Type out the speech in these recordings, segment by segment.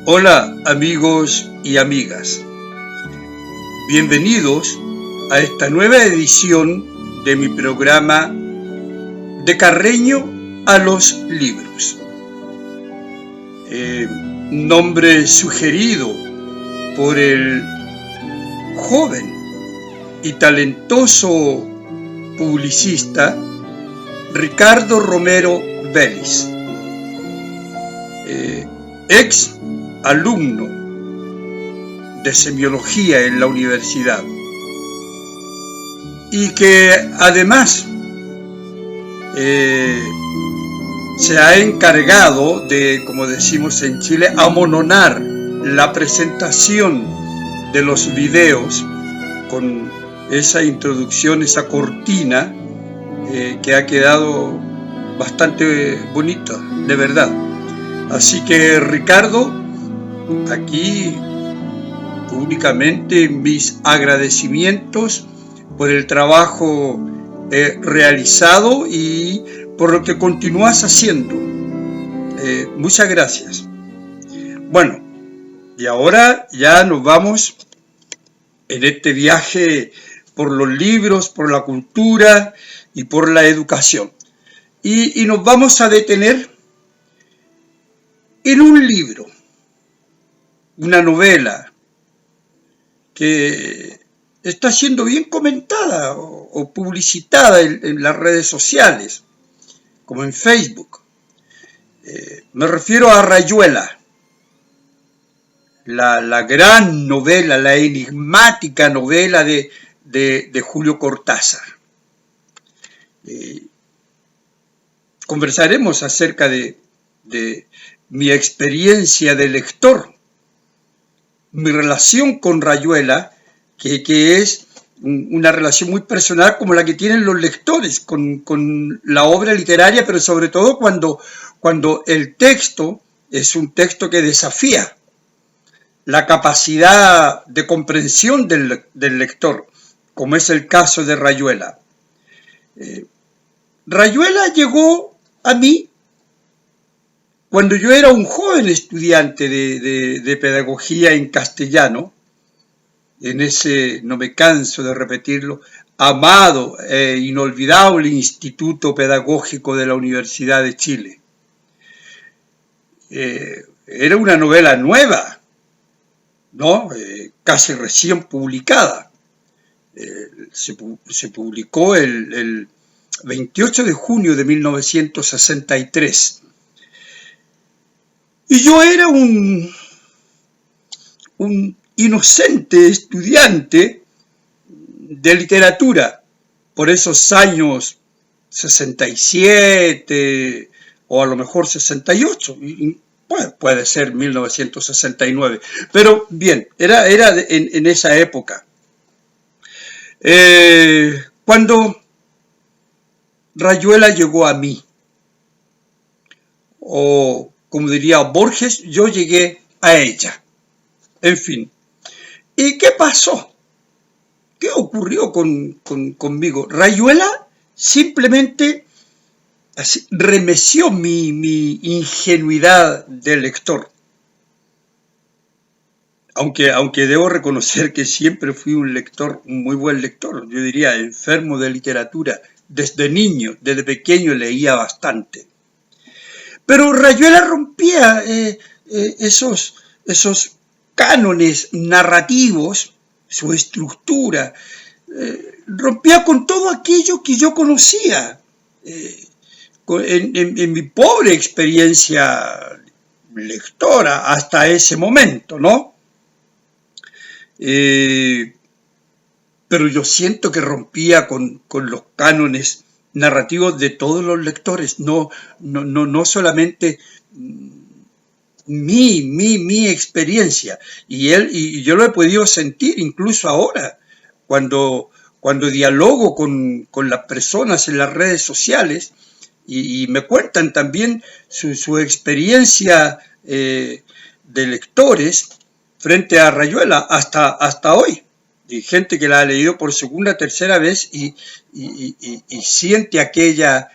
Hola amigos y amigas, bienvenidos a esta nueva edición de mi programa De Carreño a los Libros. Nombre sugerido por el joven y talentoso publicista Ricardo Romero Vélez, ex alumno de semiología en la universidad, y que además se ha encargado de, como decimos en Chile, amononar la presentación de los videos con esa introducción, esa cortina que ha quedado bastante bonita, de verdad. Así que, Ricardo, aquí únicamente mis agradecimientos por el trabajo realizado y por lo que continúas haciendo. Muchas gracias. Bueno, y ahora ya nos vamos en este viaje por los libros, por la cultura y por la educación. Y nos vamos a detener en un libro, una novela que está siendo bien comentada o publicitada en las redes sociales, como en Facebook. Me refiero a Rayuela, la gran novela, la enigmática novela de Julio Cortázar. Conversaremos acerca de mi experiencia de lector, mi relación con Rayuela, que es una relación muy personal como la que tienen los lectores con la obra literaria, pero sobre todo cuando el texto es un texto que desafía la capacidad de comprensión del lector, como es el caso de Rayuela. Rayuela llegó a mí cuando yo era un joven estudiante de pedagogía en castellano, en ese, no me canso de repetirlo, amado e inolvidable Instituto Pedagógico de la Universidad de Chile. Era una novela nueva, ¿no? Casi recién publicada. Se publicó el 28 de junio de 1963. Y yo era un inocente estudiante de literatura por esos años 67 o a lo mejor 68, puede ser 1969, pero bien, era en esa época. Cuando Rayuela llegó a mí, o como diría Borges, yo llegué a ella. En fin. ¿Y qué pasó? ¿Qué ocurrió conmigo? Rayuela simplemente así, remeció mi ingenuidad de lector. Aunque debo reconocer que siempre fui un muy buen lector, yo diría enfermo de literatura. Desde niño, desde pequeño leía bastante. Pero Rayuela rompía esos cánones narrativos, su estructura, rompía con todo aquello que yo conocía en mi pobre experiencia lectora hasta ese momento, ¿no? Pero yo siento que rompía con los cánones narrativos de todos los lectores, no solamente mi experiencia, y yo lo he podido sentir incluso ahora, cuando dialogo con las personas en las redes sociales, y me cuentan también su experiencia de lectores frente a Rayuela hasta hoy. Y gente que la ha leído por segunda, tercera vez y siente aquella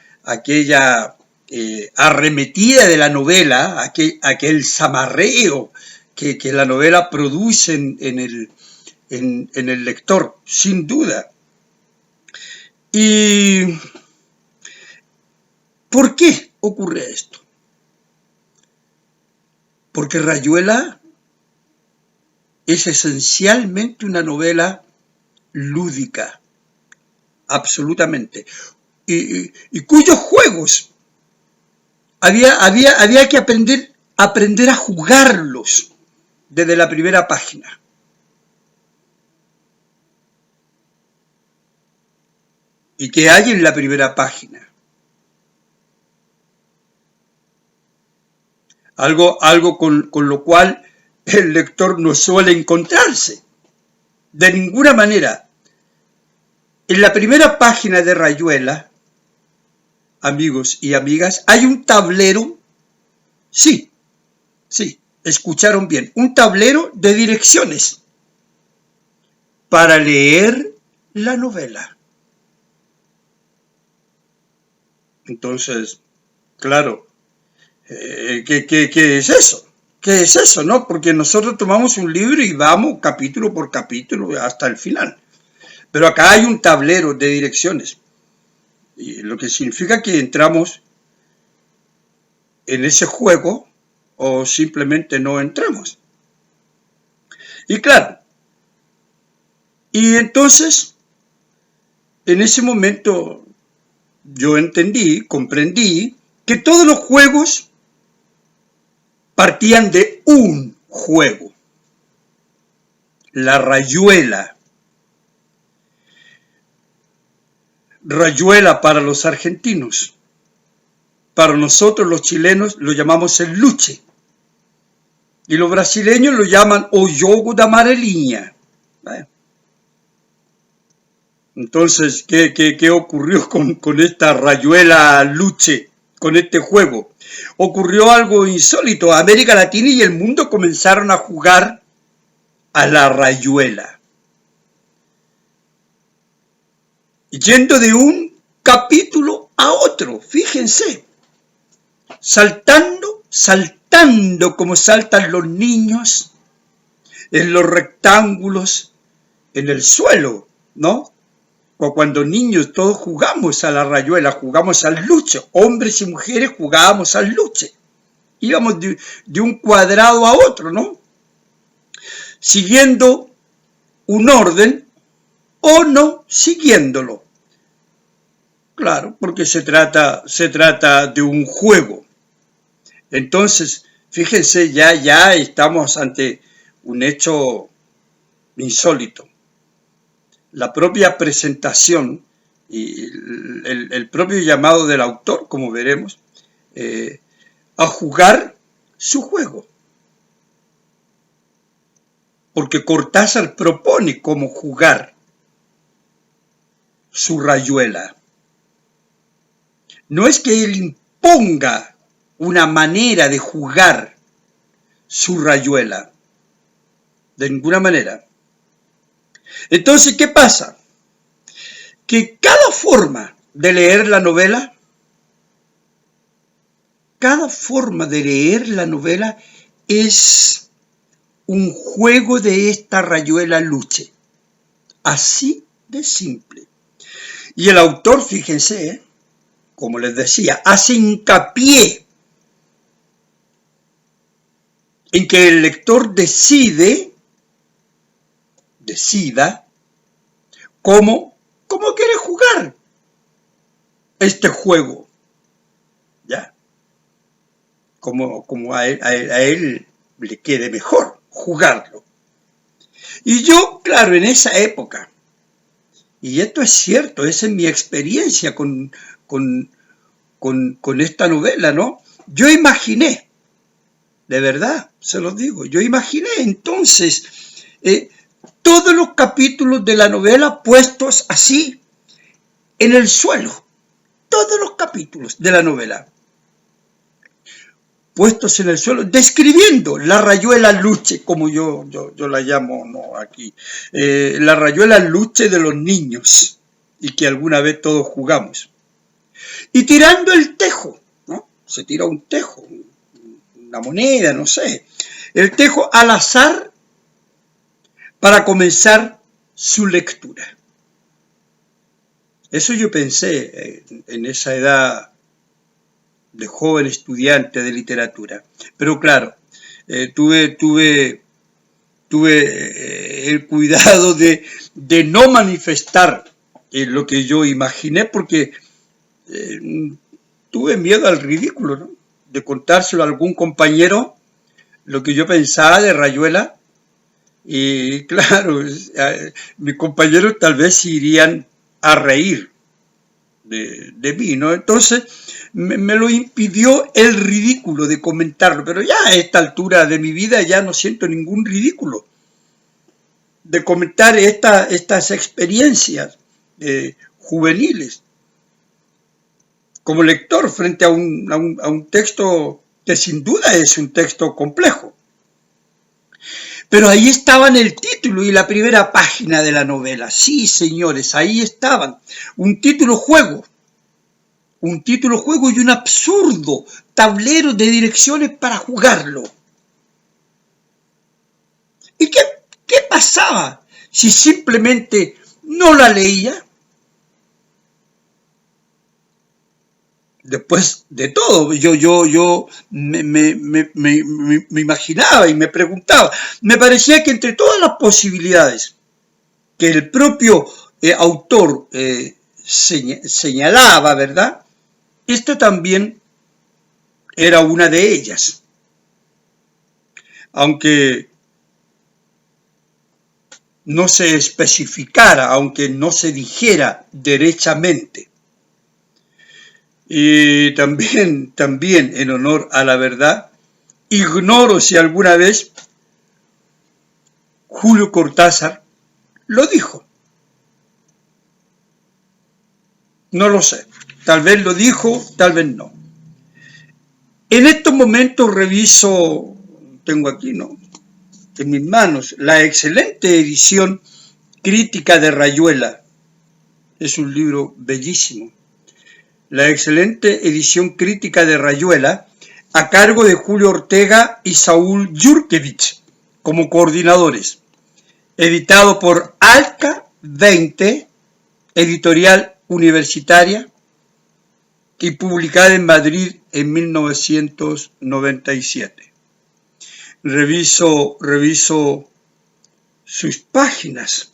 arremetida de la novela, aquel zamarreo que la novela produce en el lector, sin duda. ¿Y por qué ocurre esto? Porque Rayuela es esencialmente una novela lúdica, absolutamente, y cuyos juegos había que aprender a jugarlos desde la primera página. ¿Y qué hay en la primera página? Algo con lo cual el lector no suele encontrarse, de ninguna manera. En la primera página de Rayuela, amigos y amigas, hay un tablero, sí, escucharon bien, un tablero de direcciones para leer la novela. Entonces, claro, ¿qué es eso? ¿Qué es eso, no? Porque nosotros tomamos un libro y vamos capítulo por capítulo hasta el final. Pero acá hay un tablero de direcciones, y lo que significa que entramos en ese juego o simplemente no entramos. Y claro, y entonces, en ese momento yo comprendí que todos los juegos partían de un juego, la rayuela. Rayuela para los argentinos. Para nosotros los chilenos lo llamamos el luche. Y los brasileños lo llaman o jogo da amarelinha. Entonces, ¿qué ocurrió con esta rayuela luche, con este juego? Ocurrió algo insólito. América Latina y el mundo comenzaron a jugar a la rayuela. Yendo de un capítulo a otro, fíjense, saltando como saltan los niños en los rectángulos en el suelo, ¿no? O cuando niños todos jugamos a la rayuela, jugamos al luche, hombres y mujeres jugábamos al luche, íbamos de un cuadrado a otro, ¿no? Siguiendo un orden o no siguiéndolo. Claro, porque se trata de un juego. Entonces, fíjense, ya estamos ante un hecho insólito. La propia presentación y el propio llamado del autor, como veremos, a jugar su juego. Porque Cortázar propone cómo jugar su rayuela. No es que él imponga una manera de jugar su rayuela, de ninguna manera. Entonces, ¿qué pasa? Que cada forma de leer la novela, es un juego de esta rayuela luche. Así de simple. Y el autor, fíjense, como les decía, hace hincapié en que el lector decida cómo quiere jugar este juego, ¿ya? Como a él le quede mejor jugarlo. Y yo, claro, en esa época, y esto es cierto, esa es mi experiencia con esta novela, ¿no? Yo imaginé, de verdad, se los digo, yo imaginé entonces todos los capítulos de la novela puestos así en el suelo, todos los capítulos de la novela puestos en el suelo, describiendo la rayuela luche, como yo la llamo, ¿no? Aquí, la rayuela luche de los niños, y que alguna vez todos jugamos. Y tirando el tejo, ¿no? Se tira un tejo, una moneda, no sé. el tejo al azar para comenzar su lectura. Eso yo pensé en esa edad de joven estudiante de literatura. Pero claro, tuve el cuidado de no manifestar lo que yo imaginé, porque tuve miedo al ridículo, ¿no? De contárselo a algún compañero lo que yo pensaba de Rayuela, y claro, mis compañeros tal vez se irían a reír de mí, ¿no? Entonces me lo impidió el ridículo de comentarlo, pero ya a esta altura de mi vida ya no siento ningún ridículo de comentar estas experiencias juveniles como lector frente a un texto que sin duda es un texto complejo. Pero ahí estaban el título y la primera página de la novela. Sí, señores, ahí estaban. Un título juego y un absurdo tablero de direcciones para jugarlo. ¿Y qué pasaba si simplemente no la leía? Después de todo, yo me imaginaba y me preguntaba. Me parecía que entre todas las posibilidades que el propio autor señalaba, ¿verdad? Esta también era una de ellas. Aunque no se especificara, aunque no se dijera derechamente. Y también en honor a la verdad, ignoro si alguna vez Julio Cortázar lo dijo. No lo sé. Tal vez lo dijo, tal vez no. En estos momentos reviso, tengo aquí, ¿no?, en mis manos, la excelente edición crítica de Rayuela. Es un libro bellísimo. La excelente edición crítica de Rayuela, a cargo de Julio Ortega y Saúl Yurkevich como coordinadores, editado por Alca 20, editorial universitaria, y publicada en Madrid en 1997. Reviso sus páginas,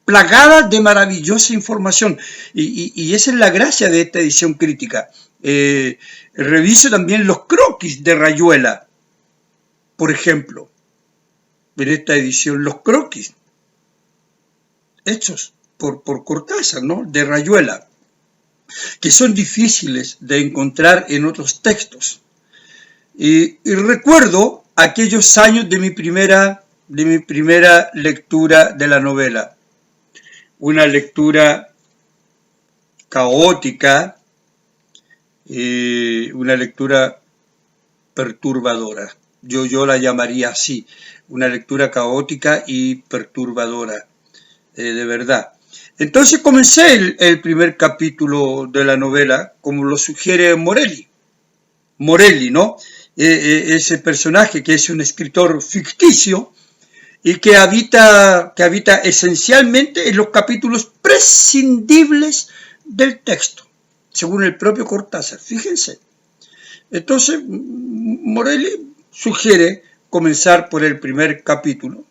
plagadas de maravillosa información, y esa es la gracia de esta edición crítica. Reviso también los croquis de Rayuela, por ejemplo, en esta edición, los croquis hechos por Cortázar, ¿no?, de Rayuela, que son difíciles de encontrar en otros textos. Y recuerdo aquellos años de mi primera lectura de la novela. Una lectura caótica, una lectura perturbadora. Yo la llamaría así, una lectura caótica y perturbadora, de verdad. Entonces comencé el primer capítulo de la novela, como lo sugiere Morelli, ¿no? Ese personaje que es un escritor ficticio y que habita esencialmente en los capítulos prescindibles del texto, según el propio Cortázar, fíjense. Entonces, Morelli sugiere comenzar por el primer capítulo.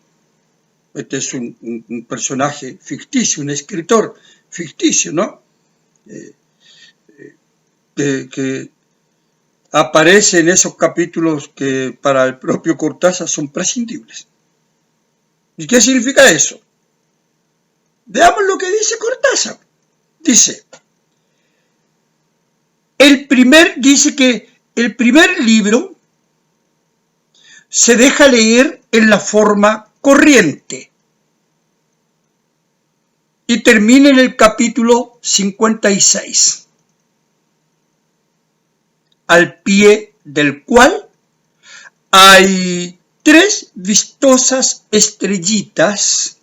Este es un personaje ficticio, un escritor ficticio, ¿no? Que aparece en esos capítulos que para el propio Cortázar son prescindibles. ¿Y qué significa eso? Veamos lo que dice Cortázar. Dice que el primer libro se deja leer en la forma corriente y termina en el capítulo 56, al pie del cual hay 3 vistosas estrellitas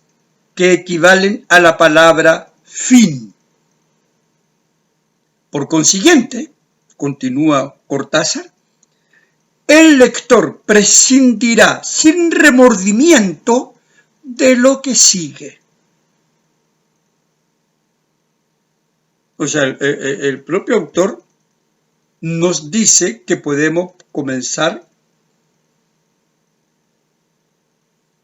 que equivalen a la palabra fin. Por consiguiente, continúa Cortázar, el lector prescindirá sin remordimiento de lo que sigue. O sea, el propio autor nos dice que podemos comenzar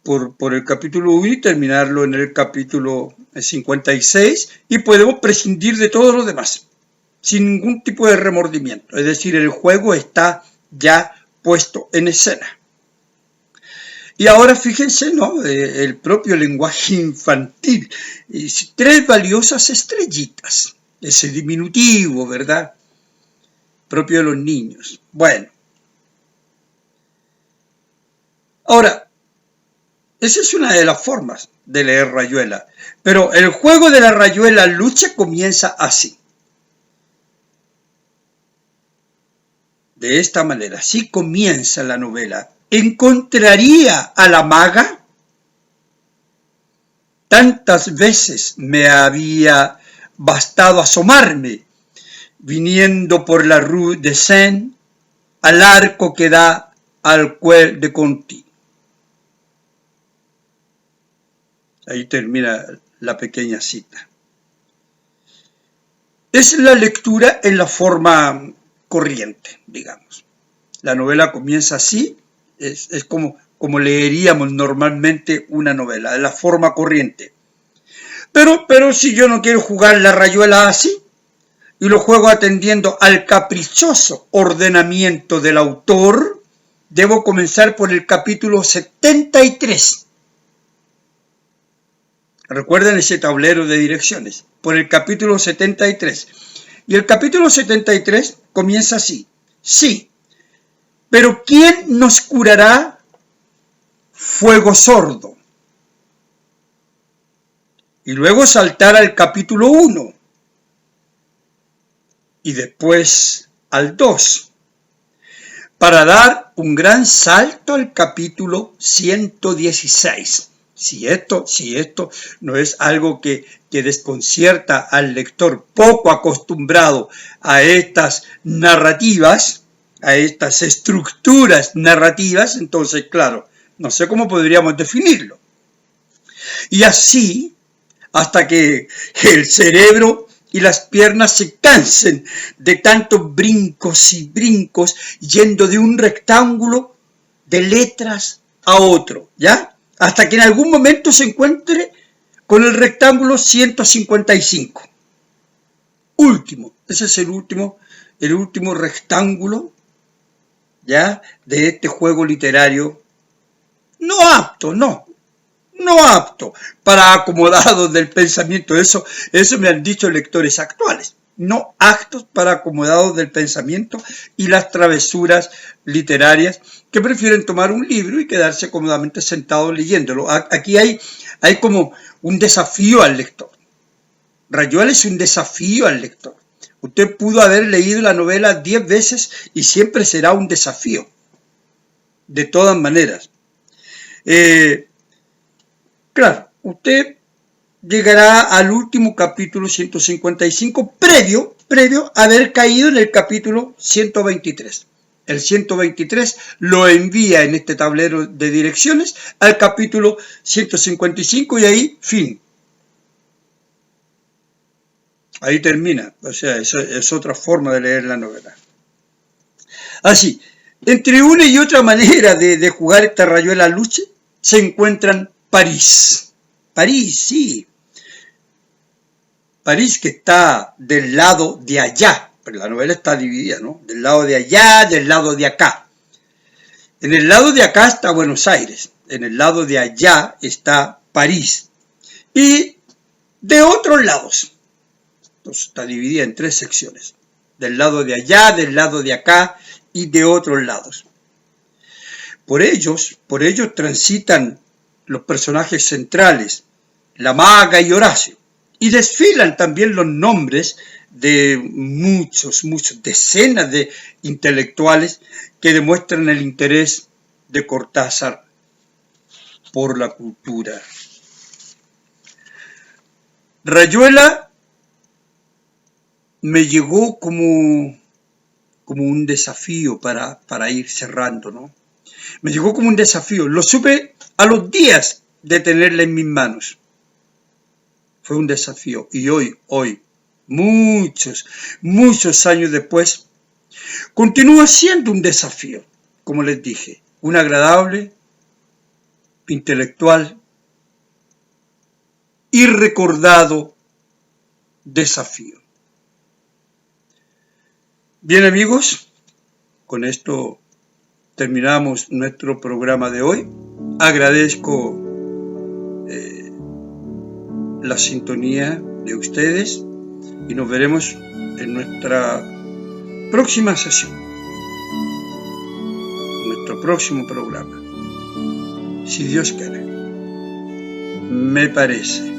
por el capítulo 1 y terminarlo en el capítulo 56 y podemos prescindir de todo lo demás sin ningún tipo de remordimiento. Es decir, el juego está ya puesto en escena. Y ahora fíjense, ¿no? El propio lenguaje infantil. 3 valiosas estrellitas. Ese diminutivo, ¿verdad? Propio de los niños. Bueno. Ahora, esa es una de las formas de leer Rayuela. Pero el juego de la Rayuela Luche comienza así. De esta manera, si comienza la novela, ¿encontraría a la maga? Tantas veces me había bastado asomarme, viniendo por la Rue de Seine, al arco que da al Quai de Conti. Ahí termina la pequeña cita. Es la lectura en la forma corriente, digamos. La novela comienza así, es como leeríamos normalmente una novela, en la forma corriente. Pero si yo no quiero jugar la Rayuela así, y lo juego atendiendo al caprichoso ordenamiento del autor, debo comenzar por el capítulo 73. Recuerden ese tablero de direcciones, por el capítulo 73. Y el capítulo 73 comienza así. Sí, pero ¿quién nos curará fuego sordo? Y luego saltar al capítulo 1. Y después al 2. Para dar un gran salto al capítulo 116. Si esto no es algo que desconcierta al lector poco acostumbrado a estas narrativas, a estas estructuras narrativas, entonces, claro, no sé cómo podríamos definirlo. Y así, hasta que el cerebro y las piernas se cansen de tantos brincos y brincos, yendo de un rectángulo de letras a otro, ¿ya? Hasta que en algún momento se encuentre con el rectángulo 155. Ese es el último rectángulo, ¿ya? De este juego literario no apto para acomodados del pensamiento. Eso me han dicho lectores actuales. No aptos para acomodados del pensamiento y las travesuras literarias que prefieren tomar un libro y quedarse cómodamente sentados leyéndolo. Aquí hay como un desafío al lector. Rayuela es un desafío al lector. Usted pudo haber leído la novela 10 veces y siempre será un desafío. De todas maneras. Claro, usted llegará al último capítulo 155 previo a haber caído en el capítulo 123. El 123 lo envía en este tablero de direcciones al capítulo 155 y ahí fin. Ahí termina. O sea, esa es otra forma de leer la novela. Así, entre una y otra manera de jugar esta Rayuela Luche se encuentran París. París, sí. París que está del lado de allá, pero la novela está dividida, ¿no? Del lado de allá, del lado de acá. En el lado de acá está Buenos Aires, en el lado de allá está París. Y de otros lados, entonces está dividida en 3 secciones. Del lado de allá, del lado de acá y de otros lados. Por ellos transitan los personajes centrales, la maga y Horacio, y desfilan también los nombres de muchos, decenas de intelectuales que demuestran el interés de Cortázar por la cultura. Rayuela me llegó como como un desafío para ir cerrando, ¿no? Me llegó como un desafío. Lo supe a los días de tenerla en mis manos. Fue un desafío. Y hoy, muchos años después, continúa siendo un desafío. Como les dije, un agradable, intelectual y recordado desafío. Bien, amigos, con esto terminamos nuestro programa de hoy. Agradezco la sintonía de ustedes y nos veremos en nuestra próxima sesión, en nuestro próximo programa, si Dios quiere. Me parece.